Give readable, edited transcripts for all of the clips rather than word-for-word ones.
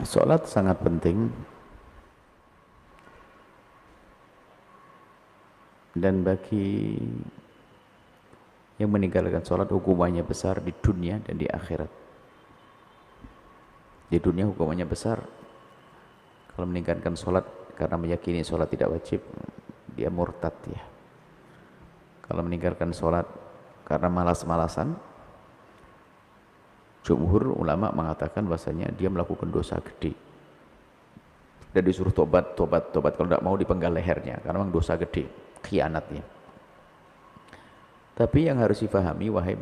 Sholat sangat penting, dan bagi yang meninggalkan sholat hukumannya besar di dunia dan di akhirat. Di dunia hukumannya besar kalau meninggalkan sholat karena meyakini sholat tidak wajib, dia murtad ya. Kalau meninggalkan sholat karena malas-malasan, jumhur ulama mengatakan bahasanya dia melakukan dosa gede dan disuruh tobat, kalau tidak mau dipenggal lehernya karena memang dosa gede, khianatnya. Tapi yang harus difahami, wahai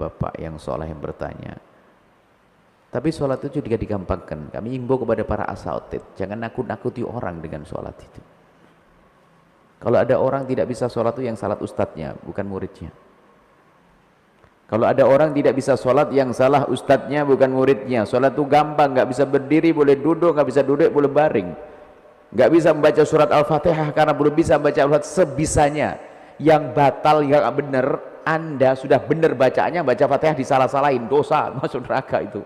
bapak yang soleh yang bertanya, tapi sholat itu juga digampangkan. Kami himbau kepada para asatidz, jangan nakut-nakuti orang dengan sholat itu. Kalau ada orang tidak bisa sholat itu yang salah ustadznya, bukan muridnya. Kalau ada orang tidak bisa sholat, yang salah ustadznya bukan muridnya. Sholat itu gampang, nggak bisa berdiri boleh duduk, nggak bisa duduk boleh baring, nggak bisa membaca surat Al-Fatihah karena belum bisa membaca Al-Fatihah sebisanya. Yang batal, yang benar, Anda sudah benar bacaannya, baca Fatihah disalah-salahin, dosa, masuk neraka itu.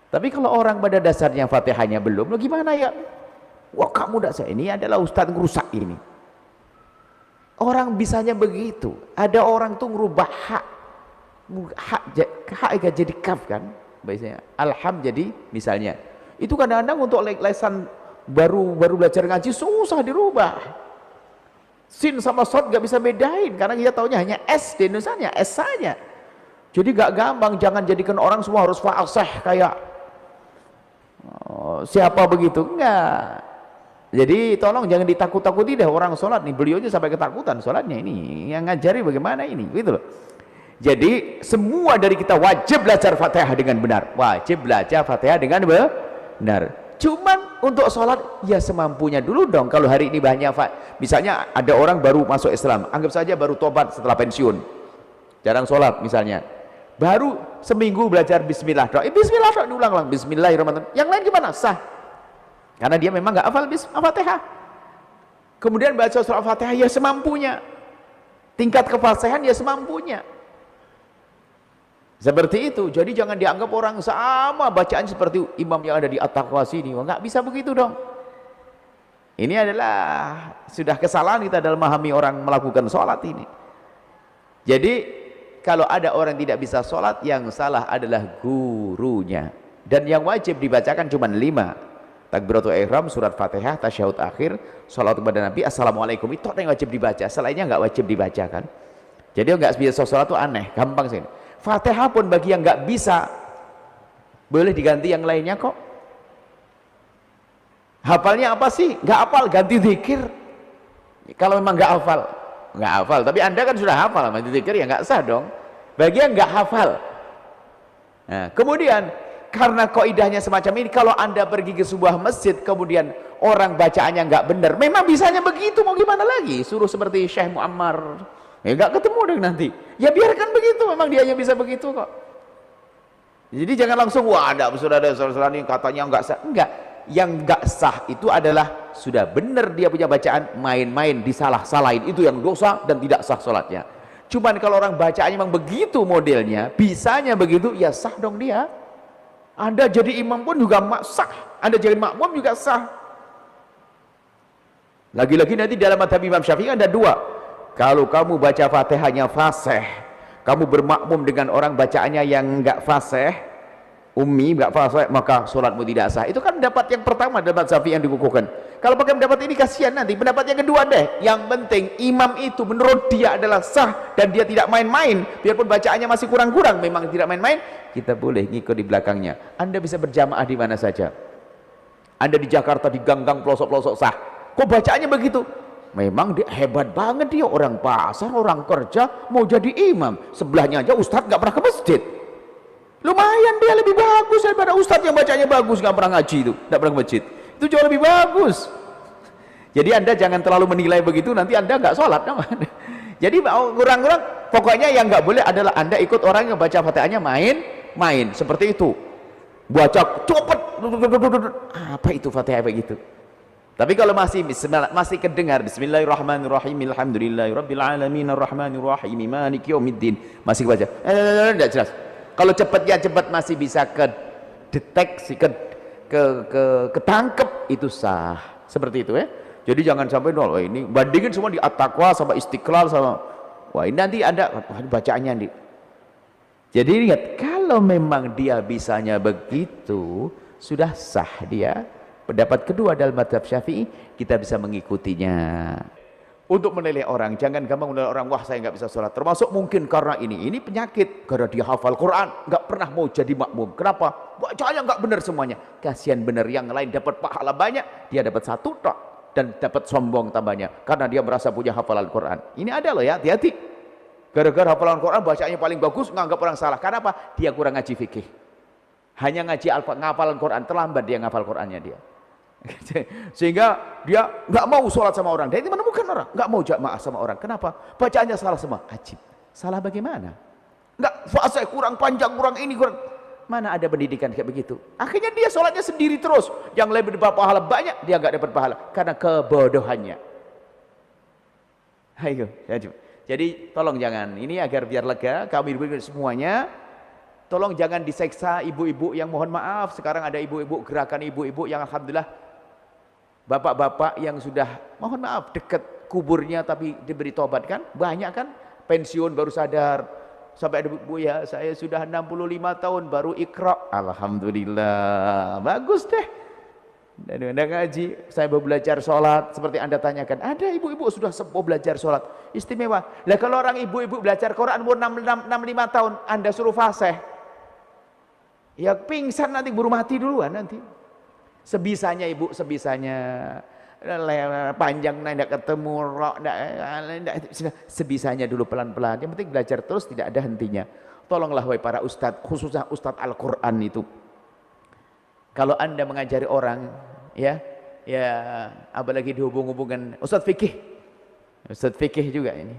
Tapi kalau orang pada dasarnya Fatihahnya belum, lo gimana ya? Wah kamu saya ini adalah ustadz ngerusak ini. Orang bisanya begitu. Ada orang tuh ngerubah hak jadi kaf kan, biasanya alham jadi misalnya. Itu kadang-kadang untuk lesan baru belajar ngaji susah dirubah. Sin sama sod gak bisa bedain karena kita taunya hanya S di Indonesia, S saja. Jadi gak gampang, jangan jadikan orang semua harus fasih kayak siapa begitu, enggak. Jadi tolong jangan ditakut-takuti deh orang sholat nih, beliau aja sampai ketakutan sholatnya ini, yang ngajari bagaimana ini, gitu loh. Jadi semua dari kita wajib belajar Fatihah dengan benar, wajib belajar Fatihah dengan benar. Cuman untuk sholat ya semampunya dulu dong. Kalau hari ini banyak, misalnya ada orang baru masuk Islam, anggap saja baru tobat setelah pensiun, jarang sholat misalnya, baru seminggu belajar bismillah dong, bismillah dong, diulang-ulang bismillahirrahmanirrahim. Yang lain gimana? Sah, karena dia memang nggak hafal Fatihah. Kemudian baca surah Fatihah ya semampunya, tingkat kefasihan ya semampunya, seperti itu. Jadi jangan dianggap orang sama bacaan seperti imam yang ada di At-Taqwa sini, nggak bisa begitu dong. Ini adalah sudah kesalahan kita dalam memahami orang melakukan sholat ini. Jadi kalau ada orang tidak bisa sholat, yang salah adalah gurunya. Dan yang wajib dibacakan cuma 5: takbiratul ihram, surat Fatihah, tasyahud akhir, sholawat kepada Nabi, assalamualaikum. Itu yang wajib dibaca, selainnya nggak wajib dibacakan. Jadi nggak bisa sholat itu aneh, gampang sih. Fatihah pun bagi yang nggak bisa boleh diganti yang lainnya kok. Hafalnya apa sih? Nggak hafal, ganti zikir. Kalau memang nggak hafal, tapi anda kan sudah hafal, ganti zikir ya nggak sah dong bagi yang nggak hafal. Nah, kemudian karena kaidahnya semacam ini, kalau anda pergi ke sebuah masjid kemudian orang bacaannya nggak benar, memang bisanya begitu, mau gimana lagi? Suruh seperti Syekh Muammar, ya nggak ketemu deh nanti. Ya biarkan begitu, memang dia hanya bisa begitu kok. Jadi jangan langsung wah ada saudara ini katanya nggak sah. Enggak, yang nggak sah itu adalah sudah benar dia punya bacaan, main-main disalah-salahin, itu yang dosa dan tidak sah sholatnya. Cuman kalau orang bacaannya memang begitu modelnya, bisanya begitu, ya sah dong dia. Anda jadi imam pun juga sah, Anda jadi makmum juga sah. Lagi-lagi nanti dalam mazhab Imam Syafi'i ada 2. Kalau kamu baca Fatihahnya fasih, kamu bermakmum dengan orang bacaannya yang enggak fasih, ummi, enggak fasih, maka sholatmu tidak sah. Itu kan pendapat yang pertama dalam mazhab Syafi'i yang dikukuhkan. Kalau pakai pendapat ini kasihan nanti. Pendapat yang kedua deh, yang penting imam itu menurut dia adalah sah dan dia tidak main-main, biarpun bacaannya masih kurang-kurang, memang tidak main-main, kita boleh ngikut di belakangnya. Anda bisa berjamaah di mana saja. Anda di Jakarta di gang-gang pelosok-pelosok sah. Kok bacaannya begitu? Memang dia hebat banget, dia orang pasar, orang kerja, mau jadi imam. Sebelahnya aja ustadz nggak pernah ke masjid. Lumayan dia lebih bagus daripada ustadz yang bacanya bagus, nggak pernah ngaji itu, nggak pernah ke masjid. Itu jauh lebih bagus. Jadi anda jangan terlalu menilai begitu, nanti anda nggak sholat. Jadi kurang-kurang, pokoknya yang nggak boleh adalah anda ikut orang yang baca Fatihahnya main, seperti itu. Baca cepet, apa itu Fatihah begitu? Tapi kalau masih kedengar bismillahirrahmanirrahim alhamdulillahirabbil alamin arrahmanirrahim maliki yaumiddin, masih baca enggak jelas. Kalau cepatnya cepat masih bisa kedeteksi, ketangkep itu sah. Seperti itu ya. Jadi jangan sampai nol. Wah, ini bandingin semua di At-Taqwa sama Istiqlal sama, wah ini nanti ada bacaannya nih. Jadi ingat, kalau memang dia bisanya begitu, sudah sah dia. Pendapat kedua dalam mazhab Syafi'i, kita bisa mengikutinya. Untuk menilai orang, jangan gampang menilai orang, wah saya nggak bisa sholat. Termasuk mungkin karena ini penyakit, karena dia hafal Quran, nggak pernah mau jadi makmum. Kenapa? Bacanya nggak benar semuanya. Kasihan benar, yang lain dapat pahala banyak, dia dapat satu tok dan dapat sombong tambahnya, karena dia merasa punya hafalan Quran. Ini ada loh ya, hati-hati. Gara-gara hafalan Quran bacanya paling bagus, nganggap orang salah. Kenapa? Dia kurang ngaji fikih. Hanya ngaji ngafalan Quran, terlambat dia ngafal Qurannya dia. Sehingga dia nggak mau sholat sama orang. Dia itu menemukan orang nggak mau jamaah sama orang. Kenapa? Bacaannya salah semua. Ajib. Salah bagaimana? Nggak fase, kurang panjang, kurang ini, kurang. Mana ada pendidikan kayak begitu? Akhirnya dia sholatnya sendiri terus. Yang lebih dapat pahala banyak, dia nggak dapat pahala karena kebodohannya. Ayo, jadi tolong jangan ini, agar biar lega kami semuanya. Tolong jangan diseksa ibu-ibu yang mohon maaf. Sekarang ada ibu-ibu, gerakan ibu-ibu yang alhamdulillah, bapak-bapak yang sudah mohon maaf dekat kuburnya tapi diberi tobat kan, banyak kan, pensiun baru sadar. Sampai ada bu, ya saya sudah 65 tahun baru Iqra, alhamdulillah, bagus deh. Dan anda ngaji, saya mau belajar sholat seperti anda tanyakan. Ada ibu-ibu sudah sepuh belajar sholat, istimewa. Lah kalau orang ibu-ibu belajar Quran umur 65 tahun, anda suruh fasih, ya pingsan nanti, buru mati duluan nanti. Sebisanya ibu, sebisanya, panjang tidak ketemu, sebisanya dulu, pelan-pelan. Yang penting belajar terus, tidak ada hentinya. Tolonglah wahai para ustadz, khususnya ustadz Al-Quran itu, kalau anda mengajari orang, ya apalagi dihubung-hubungkan ustadz fikih juga ini,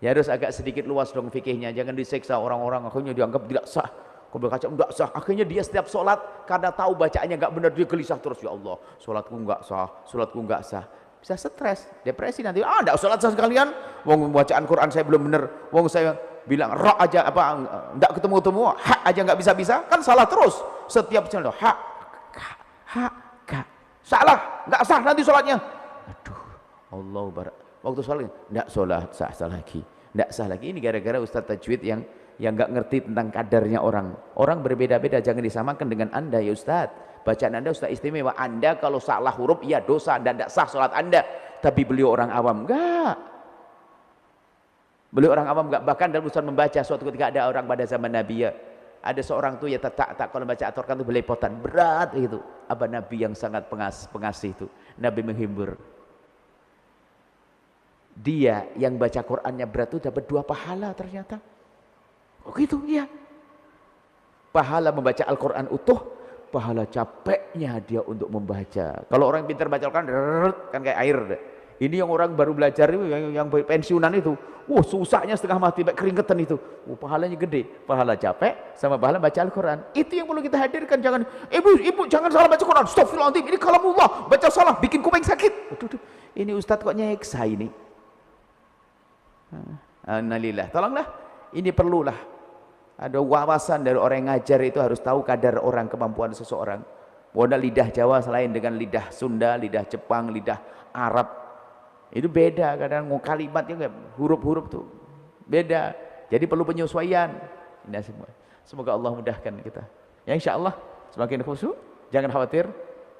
ya harus agak sedikit luas dong fikihnya. Jangan diseksa orang-orang, akhirnya dianggap tidak sah. Kalau berkaca tidak sah, akhirnya dia setiap sholat karena tahu bacaannya nggak benar, dia gelisah terus, ya Allah sholatku nggak sah, sholatku nggak sah. Bisa stres, depresi nanti. Nggak sholat sah sekalian, wong bacaan Quran saya belum benar, wong saya bilang ra aja apa nggak ketemu hak aja nggak bisa kan salah terus. Setiap channel hak salah, nggak sah nanti sholatnya. Aduh, Allah barak. Waktu sholat nggak sholat sah lagi, nggak sah lagi. Ini gara-gara ustadz tajwid yang nggak ngerti tentang kadarnya orang. Orang berbeda-beda, jangan disamakan dengan anda ya Ustadz. Bacaan anda Ustadz istimewa, anda kalau salah huruf ya dosa dan tidak sah sholat anda. Tapi beliau orang awam, enggak. Beliau orang awam enggak. Bahkan dalam urusan membaca, suatu ketika ada orang pada zaman Nabi ya, ada seorang tuh ya tak kalau baca Al-Quran tuh belepotan, berat gitu. Apa Nabi yang sangat pengasih itu, Nabi menghibur. Dia yang baca Qurannya berat tuh dapat 2 pahala ternyata. Oh gitu ya. Pahala membaca Al-Quran utuh, pahala capeknya dia untuk membaca. Kalau orang pintar baca Al-Quran kan kayak air. Ini yang orang baru belajar itu, yang pensiunan itu, susahnya setengah mati, keringetan itu. Pahalanya gede, pahala capek sama pahala baca Al-Quran. Itu yang perlu kita hadirkan. Jangan, ibu jangan salah baca Quran. Astagfirullahaladzim, ini kalamullah, baca salah bikin kuping sakit. Aduh, ini Ustadz kok nyeksa ini. Innalillah, tolonglah, ini perlulah. Ada wawasan dari orang yang ngajar itu, harus tahu kadar orang, kemampuan seseorang. Walaupun lidah Jawa selain dengan lidah Sunda, lidah Jepang, lidah Arab, itu beda kadang kalimatnya, huruf-huruf tuh beda. Jadi perlu penyesuaian. Ini semua. Semoga Allah mudahkan kita. Ya insya Allah semakin khusyuk, jangan khawatir.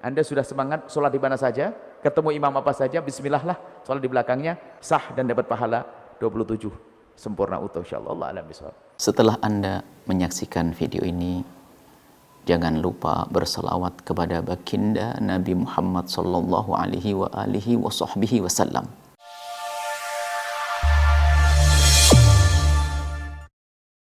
Anda sudah semangat sholat di mana saja, ketemu imam apa saja, bismillah lah, sholat di belakangnya, sah dan dapat pahala 27 sempurna utuh insyaallah. Allah alam bisawab. Setelah Anda menyaksikan video ini, jangan lupa berselawat kepada baginda Nabi Muhammad sallallahu alaihi wa alihi wa sahbihi wasallam.